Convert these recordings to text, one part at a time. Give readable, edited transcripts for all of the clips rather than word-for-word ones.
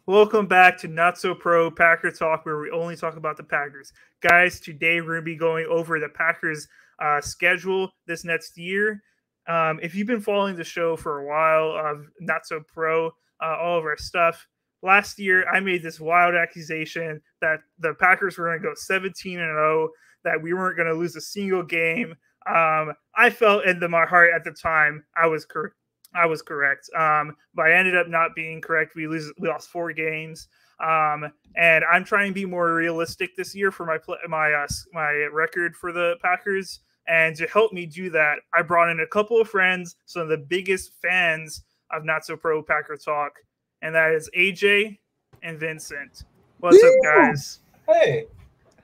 Welcome back to Not So Pro Packer Talk, where we only talk about the Packers. Guys, today we're going to be going over the Packers schedule this next year. If you've been following the show for a while, of Not So Pro, all of our stuff, last year I made this wild accusation that the Packers were going to go 17-0, that we weren't going to lose a single game. I felt into my heart at the time I was correct. But I ended up not being correct. We lost 4 games. And I'm trying to be more realistic this year for my record for the Packers. And to help me do that, I brought in a couple of friends, some of the biggest fans of Not So Pro Packer Talk, and that is AJ and Vincent. What's up, guys? Hey.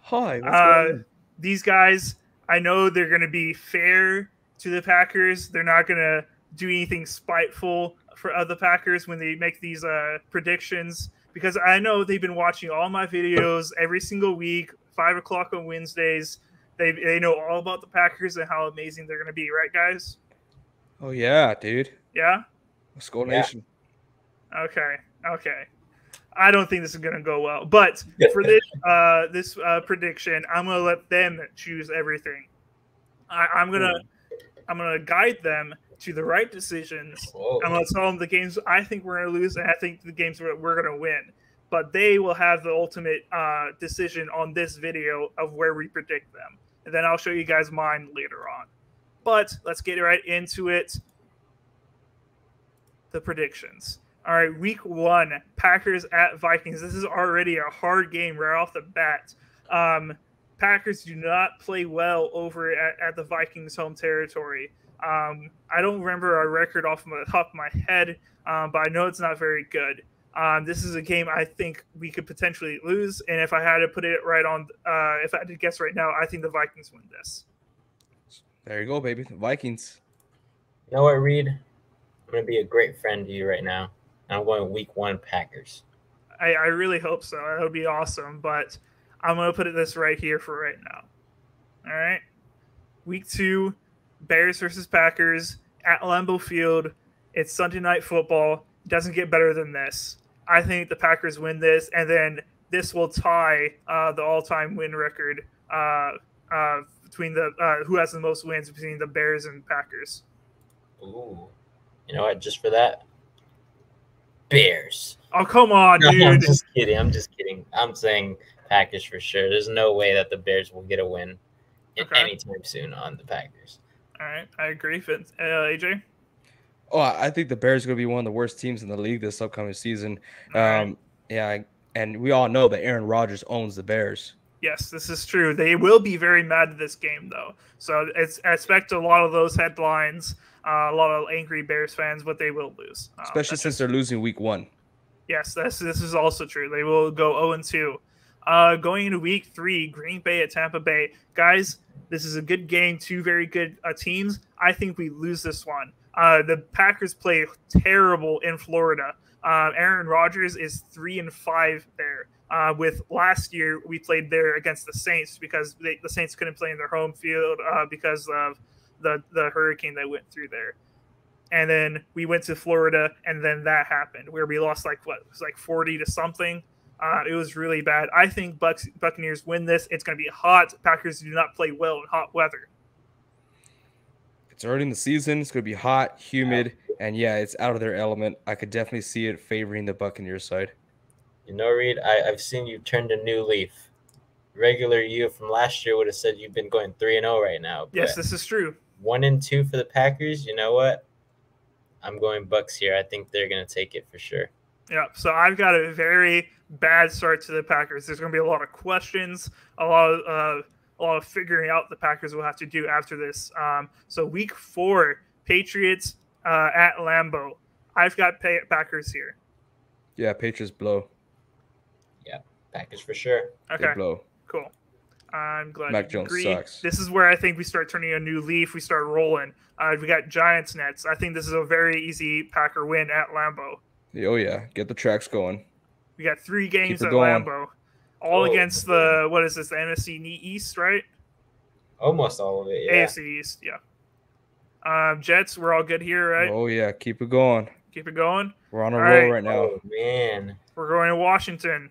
Hi. What's going on? These guys, I know they're going to be fair to the Packers. They're not going to do anything spiteful for other Packers when they make these predictions, because I know they've been watching all my videos every single week, 5 o'clock on Wednesdays. They know all about the Packers and how amazing they're going to be, right, guys? Oh, yeah, dude. Yeah? Let's go, Nation. Okay. I don't think this is going to go well. But for this prediction, I'm going to let them choose everything. I'm going to guide them to the right decisions. Whoa. I'm going to tell them the games I think we're going to lose, and I think the games we're going to win. But they will have the ultimate decision on this video of where we predict them. And then I'll show you guys mine later on. But let's get right into it. The predictions. All right, week 1, Packers at Vikings. This is already a hard game right off the bat. Packers do not play well over at the Vikings' home territory. I don't remember our record off the top of my head, but I know it's not very good. This is a game I think we could potentially lose, and if I had to put it right on, if I had to guess right now, I think the Vikings win this. There you go, baby. The Vikings. You know what, Reed? I'm going to be a great friend to you right now. I'm going week 1 Packers. I really hope so. That would be awesome, but I'm going to put it this right here for right now. All right. Week 2, Bears versus Packers at Lambeau Field. It's Sunday Night Football. It doesn't get better than this. I think the Packers win this, and then this will tie the all-time win record between the who has the most wins between the Bears and Packers. Ooh. You know what? Just for that, Bears. Oh, come on, dude. No, I'm just kidding. I'm saying Packers for sure. There's no way that the Bears will get a win anytime soon on the Packers. All right, I agree. AJ? Oh, I think the Bears are going to be one of the worst teams in the league this upcoming season. Right. Yeah, and we all know that Aaron Rodgers owns the Bears. Yes, this is true. They will be very mad at this game, though. So I expect a lot of those headlines, a lot of angry Bears fans, but they will lose. Especially since they're losing week 1. Yes, this is also true. They will go 0-2. Going into week 3, Green Bay at Tampa Bay. Guys, this is a good game. 2 very good teams. I think we lose this one. The Packers play terrible in Florida. Aaron Rodgers is 3-5 there. With last year, we played there against the Saints because the Saints couldn't play in their home field because of the hurricane that went through there. And then we went to Florida, and then that happened where we lost it was like 40 to something. It was really bad. I think Buccaneers win this. It's going to be hot. Packers do not play well in hot weather. It's early in the season. It's going to be hot, humid, and yeah, it's out of their element. I could definitely see it favoring the Buccaneers side. You know, Reed, I've seen you turned a new leaf. Regular you from last year would have said you've been going 3-0 right now. Yes, this is true. 1-2 for the Packers. You know what? I'm going Bucks here. I think they're going to take it for sure. Yeah, so I've got a very bad start to the Packers. There's going to be a lot of questions, a lot of figuring out the Packers will have to do after this. So week 4, Patriots at Lambeau. I've got Packers here. Yeah, Patriots blow. Yeah, Packers for sure. Okay, They blow. Cool. I'm glad Mac you Jones agree. sucks. This is where I think we start turning a new leaf. We start rolling. We got Giants Nets. I think this is a very easy Packer win at Lambeau. Oh, yeah. Get the tracks going. We got 3 games Keep it at going. Lambeau. All against the, what is this, the NFC East, right? Almost all of it, yeah. AFC East, yeah. Jets, we're all good here, right? Oh, yeah. Keep it going. Keep it going. We're on a All roll right. right now. Oh man, We're going to Washington.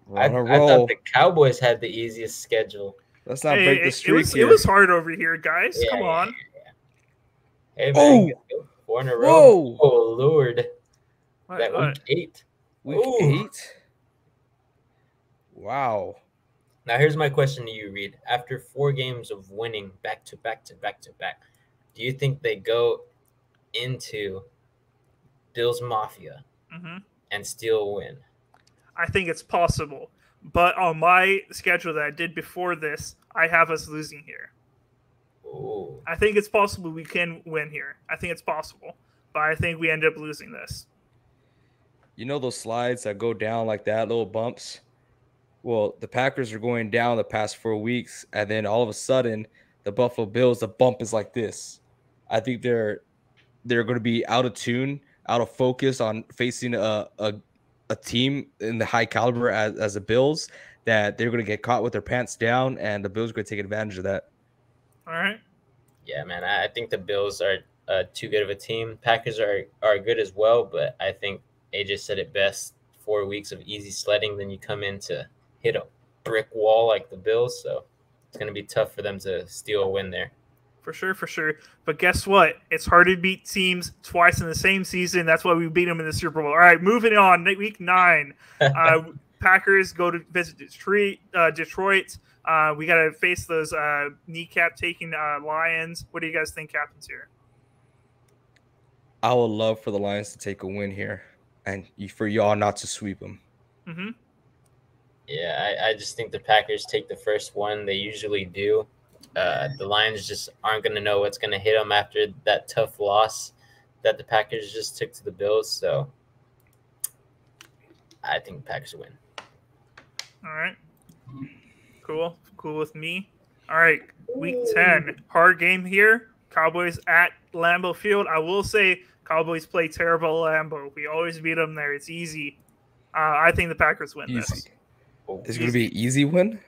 We're on a I thought roll. the Cowboys had the easiest schedule. Let's not Hey, break the it streak was here. it was hard over here, guys. Yeah, Come yeah, on. Hey Oh! man, 4 in a row. Whoa! Oh Lord, What- that what? week 8. Week Ooh. 8? Wow. Now here's my question to you, Reed. After 4 games of winning back to back to back to back, do you think they go into Bills Mafia Mhm. and still win? I think it's possible, but on my schedule that I did before this, I have us losing here. Ooh. I think it's possible we can win here. I think it's possible, but I think we end up losing this. You know those slides that go down like that, little bumps? Well, the Packers are going down the past 4 weeks, and then all of a sudden, the Buffalo Bills, the bump is like this. I think they're going to be out of tune, out of focus on facing a team in the high caliber as the Bills, that they're going to get caught with their pants down, and the Bills are going to take advantage of that. All right. Yeah, man. I think the Bills are too good of a team. Packers are good as well, but I think AJ said it best. 4 weeks of easy sledding, then you come in to hit a brick wall like the Bills. So it's going to be tough for them to steal a win there. For sure. But guess what? It's hard to beat teams twice in the same season. That's why we beat them in the Super Bowl. All right, moving on. Week 9. Packers go to visit Detroit. We got to face those kneecap-taking Lions. What do you guys think happens here? I would love for the Lions to take a win here, and for y'all not to sweep them. Mm-hmm. Yeah, I just think the Packers take the first one. They usually do. The Lions just aren't going to know what's going to hit them after that tough loss that the Packers just took to the Bills. So I think the Packers win. All right. Cool with me. All right, week 10. Hard game here. Cowboys at Lambeau Field. I will say Cowboys play terrible at Lambeau. We always beat them there. It's easy. I think the Packers win this. Is it going to be an easy win?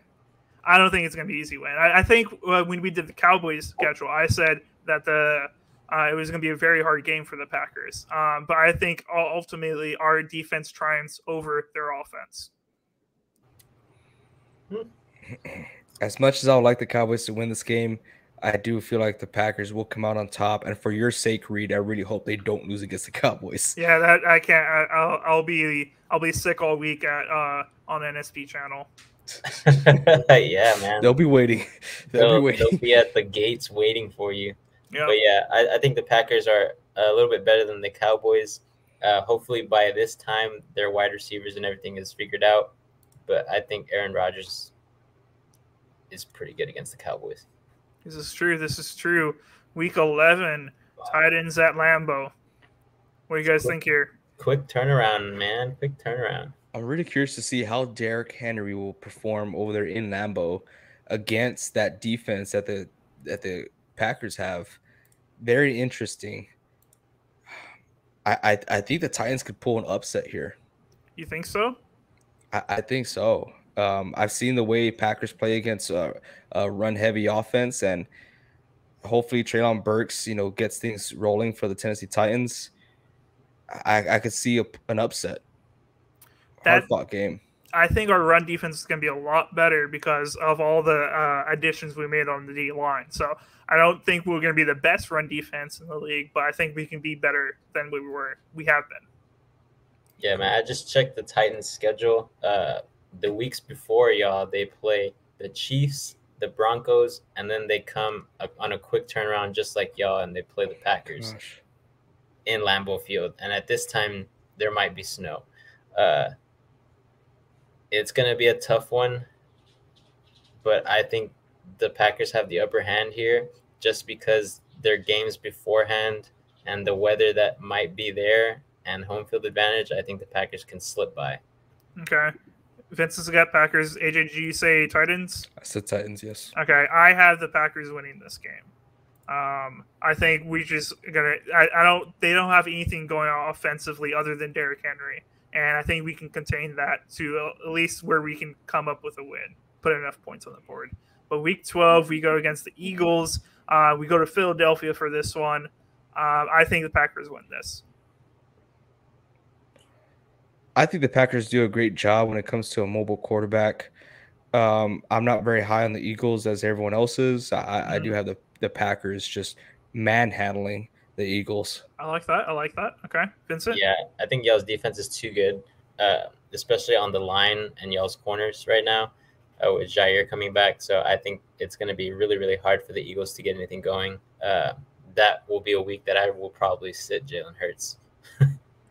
I don't think it's going to be an easy win. I think when we did the Cowboys schedule, I said that it was going to be a very hard game for the Packers. But I think ultimately our defense triumphs over their offense. As much as I would like the Cowboys to win this game, I do feel like the Packers will come out on top. And for your sake, Reed, I really hope they don't lose against the Cowboys. Yeah, that I can't. I'll be sick all week on NSP channel. Yeah, man. They'll be waiting. They'll be at the gates waiting for you. Yep. But yeah, I think the Packers are a little bit better than the Cowboys. Hopefully by this time their wide receivers and everything is figured out. But I think Aaron Rodgers is pretty good against the Cowboys. This is true. Week 11, Titans at Lambeau. What do you guys think here? Quick turnaround, man. Quick turnaround. I'm really curious to see how Derrick Henry will perform over there in Lambeau against that defense that the Packers have. Very interesting. I think the Titans could pull an upset here. You think so? I think so. I've seen the way Packers play against a run-heavy offense, and hopefully Treylon Burks, gets things rolling for the Tennessee Titans. I could see an upset. Hard-fought game. I think our run defense is going to be a lot better because of all the additions we made on the D line. So I don't think we're going to be the best run defense in the league, but I think we can be better than we have been. Yeah, man. I just checked the Titans' schedule. The weeks before y'all, they play the Chiefs, the Broncos, and then they come on a quick turnaround just like y'all, and they play the Packers in Lambeau Field. And at this time, there might be snow. It's going to be a tough one, but I think the Packers have the upper hand here just because their games beforehand and the weather that might be there and home field advantage, I think the Packers can slip by. Okay. Vince has got Packers. AJ, do you say Titans? I said Titans, yes. Okay, I have the Packers winning this game. I think we just they don't have anything going on offensively other than Derrick Henry. And I think we can contain that to at least where we can come up with a win, put enough points on the board. But week 12, we go against the Eagles. We go to Philadelphia for this one. I think the Packers win this. I think the Packers do a great job when it comes to a mobile quarterback. I'm not very high on the Eagles as everyone else is. I do have the Packers just manhandling the Eagles. I like that. I like that. Okay, Vincent. Yeah, I think y'all's defense is too good, especially on the line and y'all's corners right now, with Jair coming back. So I think it's going to be really, really hard for the Eagles to get anything going. That will be a week that I will probably sit Jalen Hurts.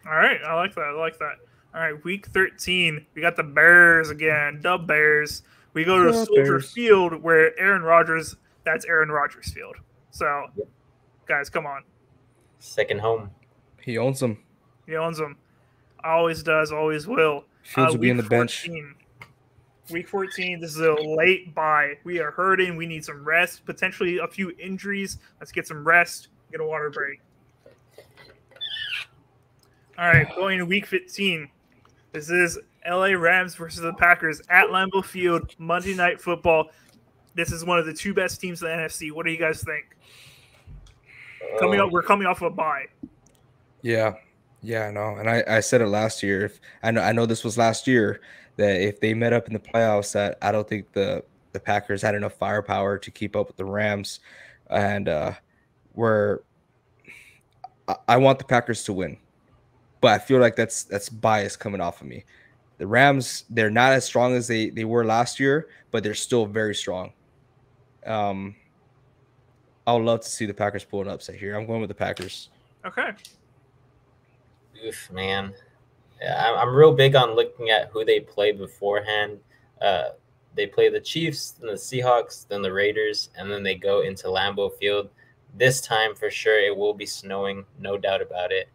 All right, I like that. I like that. All right, week 13, we got the Bears again. The Bears. We go to Soldier Field where Aaron Rodgers. That's Aaron Rodgers Field. So, guys, come on. Second home. He owns them. He owns them. Always does. Always will. Fields will be in the 14, bench. Week 14. This is a late bye. We are hurting. We need some rest. Potentially a few injuries. Let's get some rest. Get a water break. All right, going to week 15. This is LA Rams versus the Packers at Lambeau Field, Monday Night Football. This is one of the two best teams in the NFC. What do you guys think? We're coming off a bye. Yeah, I know. And I said it last year. If I know this was last year, that if they met up in the playoffs, that I don't think the Packers had enough firepower to keep up with the Rams. And I want the Packers to win. But I feel like that's bias coming off of me. The Rams, they're not as strong as they were last year, but they're still very strong. I would love to see the Packers pull an upset here. I'm going with the Packers. Okay. Oof, man. Yeah, I'm real big on looking at who they play beforehand. They play the Chiefs, then the Seahawks, then the Raiders, and then they go into Lambeau Field. This time, for sure, it will be snowing, no doubt about it.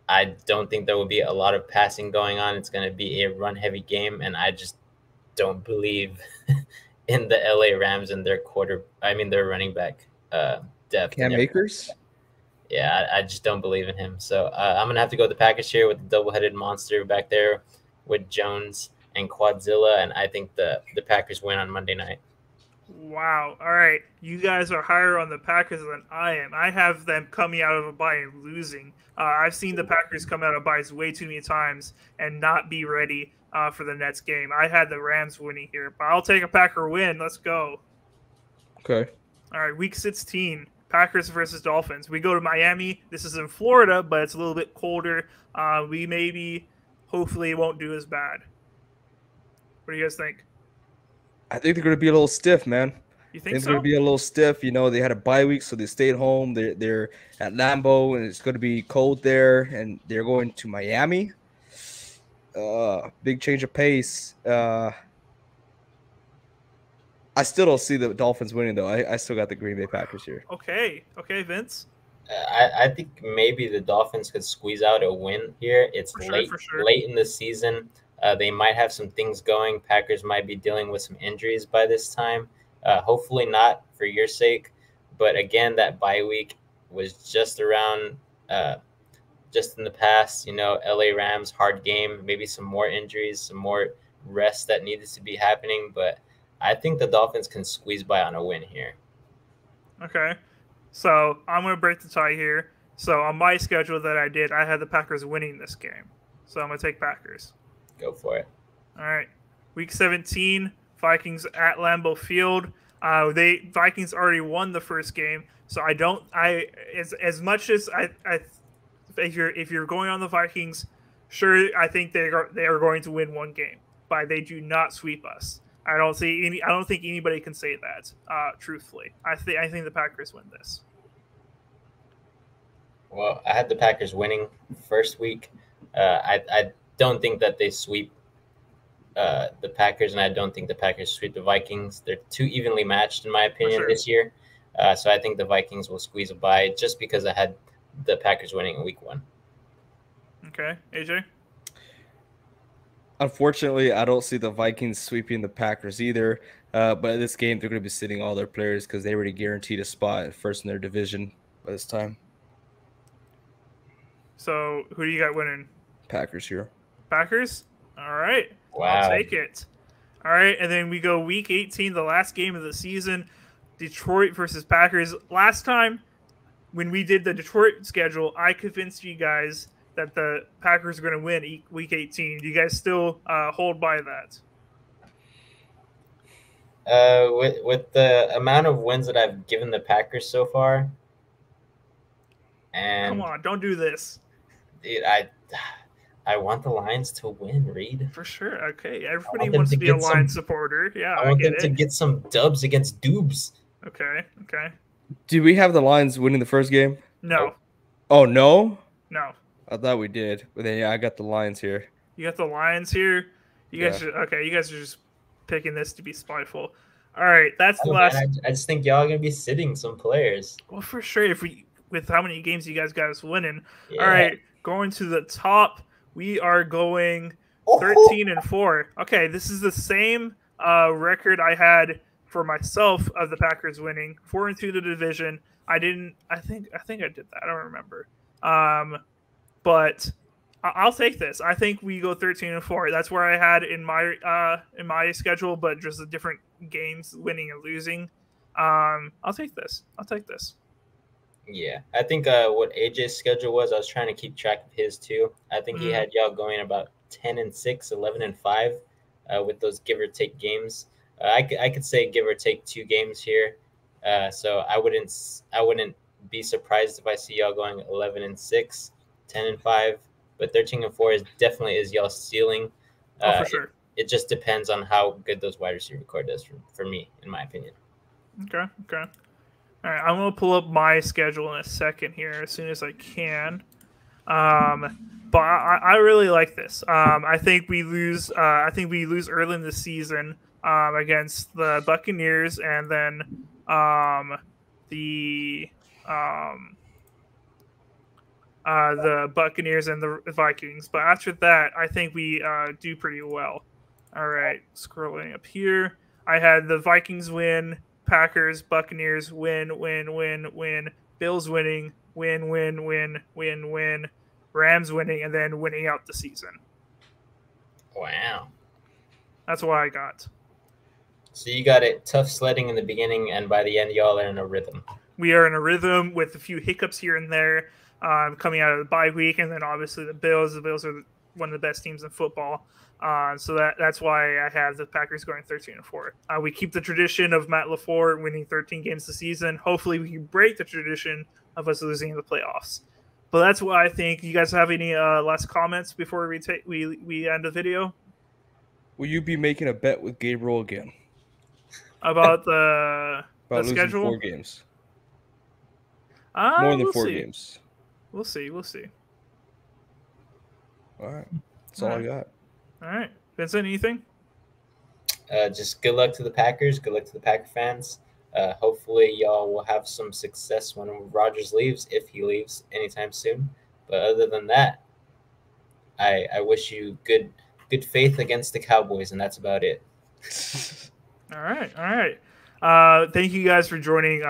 I don't think there will be a lot of passing going on. It's going to be a run-heavy game, and I just don't believe in the LA Rams and their running back depth. Cam Akers? Yeah, I just don't believe in him. So I'm going to have to go with the Packers here with the double-headed monster back there with Jones and Quadzilla, and I think the Packers win on Monday night. Wow. All right. You guys are higher on the Packers than I am. I have them coming out of a bye and losing. I've seen the Packers come out of byes way too many times and not be ready for the next game. I had the Rams winning here, but I'll take a Packer win. Let's go. Okay. All right. Week 16, Packers versus Dolphins. We go to Miami. This is in Florida, but it's a little bit colder. Hopefully it won't do as bad. What do you guys think? I think they're going to be a little stiff, man. You I think think so? they're going to be a little stiff. You know, they had a bye week, so they stayed home. They're at Lambeau, and it's going to be cold there, and they're going to Miami. Big change of pace. I still don't see the Dolphins winning, though. I still got the Green Bay Packers here. Okay, Vince. I think maybe the Dolphins could squeeze out a win here. It's late in the season. They might have some things going. Packers might be dealing with some injuries by this time. Hopefully not for your sake. But again, that bye week was just around, just in the past. You know, LA Rams, hard game, maybe some more injuries, some more rest that needed to be happening. But I think the Dolphins can squeeze by on a win here. Okay. So I'm going to break the tie here. So on my schedule that I did, I had the Packers winning this game. So I'm going to take Packers. Go for it. All right. Week 17, Vikings at Lambeau Field. Vikings already won the first game, so as much as if you're going on the Vikings, sure, I think they are going to win one game, but they do not sweep us. I don't think anybody can say that. Truthfully, I think the Packers win this. Well, I had the Packers winning first week. I don't think that they sweep the Packers, and I don't think the Packers sweep the Vikings. They're too evenly matched, in my opinion, this year. So I think the Vikings will squeeze a bye just because I had the Packers winning in week 1. Okay. AJ? Unfortunately, I don't see the Vikings sweeping the Packers either. But in this game, they're going to be sitting all their players because they already guaranteed a spot first in their division by this time. So who do you got winning? Packers here. Packers? All right. Wow. I'll take it. All right. And then we go week 18, the last game of the season, Detroit versus Packers. Last time when we did the Detroit schedule, I convinced you guys that the Packers are going to win Week 18. Do you guys still hold by that? With the amount of wins that I've given the Packers so far, and come on, don't do this. Dude, I want the Lions to win, Reed. For sure. Okay, everybody wants to be a Lions supporter. Yeah, I want them to get some dubs against Doobs. Okay. Do we have the Lions winning the first game? No. Oh, no? No. I thought we did. But then, yeah, I got the Lions here. You got the Lions here? You guys you guys are just picking this to be spiteful. All right, that's the last. I just think y'all are going to be sitting some players. Well, for sure, with how many games you guys got us winning. Yeah. All right, going to the top, we are going 13-4. Okay, this is the same record I had for myself of the Packers winning 4-2 the division. I think I did that. I don't remember. But I'll take this. I think we go 13-4. That's where I had in my schedule, but just the different games, winning and losing. I'll take this. Yeah, I think what AJ's schedule was, I was trying to keep track of his too. I think he had y'all going about 10-6, 11-5 with those give or take games. I could say give or take 2 games here. So I wouldn't be surprised if I see y'all going 11-6, 10-5. But 13-4 is definitely y'all's ceiling. For sure. It just depends on how good those wide receiver core does for me, in my opinion. Okay. All right, I'm gonna pull up my schedule in a second here as soon as I can. But I really like this. I think we lose. I think we lose early in the season against the Buccaneers, and then the Buccaneers and the Vikings. But after that, I think we do pretty well. All right, scrolling up here, I had the Vikings win, Packers, Buccaneers win, Bills winning, win, Rams winning, and then winning out the season. Wow. That's what I got. So you got it tough sledding in the beginning, and by the end, y'all are in a rhythm. We are in a rhythm with a few hiccups here and there coming out of the bye week, and then obviously the Bills. The Bills are one of the best teams in football. So that's why I have the Packers going 13-4. We keep the tradition of Matt LaFleur winning 13 games this season. Hopefully we can break the tradition of us losing in the playoffs. But that's what I think. You guys have any last comments before we end the video? Will you be making a bet with Gabriel again? About the schedule? 4 games. More than 4 games. We'll see. All right. That's all I got. All right. Vincent, anything? Just good luck to the Packers. Good luck to the Packer fans. Hopefully, y'all will have some success when Rodgers leaves, if he leaves anytime soon. But other than that, I wish you good faith against the Cowboys, and that's about it. All right. Thank you guys for joining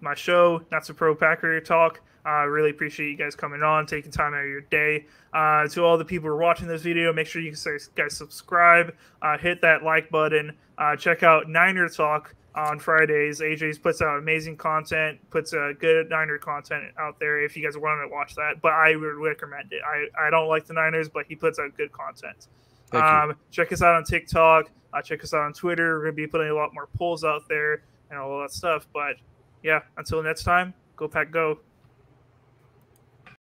my show, Not So Pro Packer Talk. I really appreciate you guys coming on, taking time out of your day. To all the people who are watching this video, make sure you guys subscribe, hit that like button, check out Niner Talk on Fridays. AJ puts out amazing content, puts good Niner content out there if you guys want to watch that. But I would recommend it. I don't like the Niners, but he puts out good content. Check us out on TikTok. Check us out on Twitter. We're going to be putting a lot more polls out there and all that stuff. But yeah, until next time, go Pack Go.